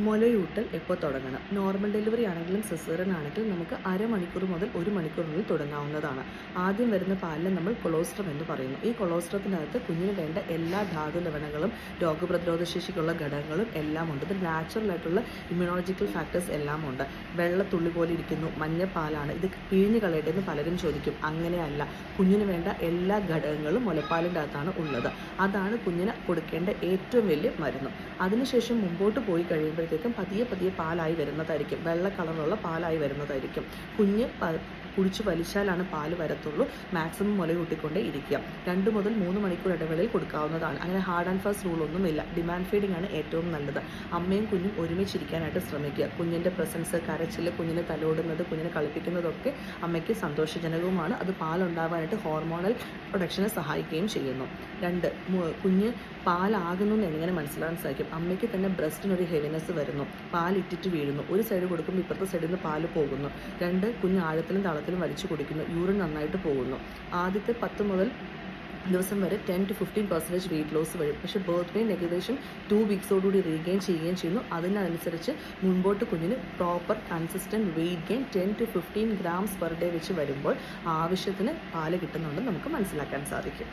മുലയൂട്ടൽ എപ്പോൾ തുടങ്ങണം? Normal delivery ആണെങ്കിലും സിസേറിയൻ ആണെങ്കിലും നമുക്ക് അരമണിക്കൂർ മുതൽ 1 മണിക്കൂറിനുള്ളിൽ തുടങ്ങാവുന്നതാണ്. ആദ്യം വരുന്ന പാലിനെ നമ്മൾ കൊളോസ്ട്രം എന്ന് പറയുന്നു. ഈ കൊളോസ്ട്രത്തിനകത്ത് കുഞ്ഞിന് വേണ്ട എല്ലാ ധാതു ലവണങ്ങളും രോഗപ്രതിരോധ ശേഷിക്കുള്ള ഘടകങ്ങളും എല്ലാം ഉണ്ട്. ഇത് നാച്ചുറൽ ആയിട്ടുള്ള ഇമ്മ്യൂണോളജിക്കൽ ഫാക്ടേഴ്സ് എല്ലാം ഉണ്ട്. വെള്ളത്തുള്ളി പോലെ ഇരിക്കുന്നു, മഞ്ഞ പാലാണ്, ഇത് പിഴിഞ്ഞ് കളയട്ടെ എന്ന് പലരും ചോദിക്കും. അങ്ങനെയല്ല, കുഞ്ഞിന് വേണ്ട എല്ലാ ഘടകങ്ങളും മുലപ്പാലിൻ്റെ അകത്താണ് ഉള്ളത്. അതാണ് കുഞ്ഞിന് കൊടുക്കേണ്ട ഏറ്റവും വലിയ മരുന്ന്. അതിനുശേഷം മുമ്പോട്ട് പോയി കഴിയുമ്പോഴത്തേക്കും പതിയെ പാലായി വരുന്നതായിരിക്കും, വെള്ള കളറുള്ള പാലായി വരുന്നതായിരിക്കും. കുഞ്ഞ് കുടിച്ച് വലിച്ചാലാണ് പാല് വരത്തുള്ളൂ. മാക്സിമം മുലയൂട്ടിക്കൊണ്ടേ ഇരിക്കുക. 2 മുതൽ 3 മണിക്കൂർ ഇടവേളയിൽ കൊടുക്കാവുന്നതാണ്. അങ്ങനെ ഹാർഡ് ആൻഡ് ഫാസ്റ്റ് റൂളൊന്നുമില്ല. ഡിമാൻഡ് ഫീഡിംഗ് ആണ് ഏറ്റവും നല്ലത്. അമ്മയും കുഞ്ഞും ഒരുമിച്ചിരിക്കാനായിട്ട് ശ്രമിക്കുക. കുഞ്ഞിൻ്റെ പ്രസൻസ്, കരച്ചിൽ, കുഞ്ഞിനെ തലോടുന്നത്, കുഞ്ഞിനെ കളിപ്പിക്കുന്നതൊക്കെ അമ്മയ്ക്ക് സന്തോഷജനകവുമാണ്. അത് പാലുണ്ടാവാനായിട്ട് ഹോർമോണൽ പ്രൊഡക്ഷനെ സഹായിക്കുകയും ചെയ്യുന്നു. 2, കുഞ്ഞ് പാലാകുന്നു എന്ന് എങ്ങനെ മനസ്സിലാക്കാൻ സാധിക്കും? അമ്മയ്ക്ക് തന്നെ ബ്രസ്റ്റിനൊരു ഹെവിനെസ് വരുന്നു, പാലിട്ടിട്ട് വീഴുന്നു. ഒരു സൈഡ് കൊടുക്കുമ്പോൾ ഇപ്പുറത്തെ സൈഡിൽ നിന്ന് പാല് പോകുന്നു. 2, കുഞ്ഞ് ആഴത്തിലും തളത്തിലും വലിച്ചു കുടിക്കുന്നു, യൂറിൻ നന്നായിട്ട് പോകുന്നു. ആദ്യത്തെ 10 മുതൽ ദിവസം വരെ 10 to 15% വെയിറ്റ് ലോസ് വരും. പക്ഷേ ബർത്ത് വെയിൻ ഏകദേശം 2 വീക്സോടുകൂടി റീഗെയിൻ ചെയ്യുകയും ചെയ്യുന്നു. അതിനനുസരിച്ച് മുൻപോട്ട് കുഞ്ഞിന് proper consistent weight gain 10 to 15 grams per day വെച്ച് വരുമ്പോൾ ആവശ്യത്തിന് പാല് കിട്ടുന്നുണ്ടെന്ന് നമുക്ക് മനസ്സിലാക്കാൻ സാധിക്കും.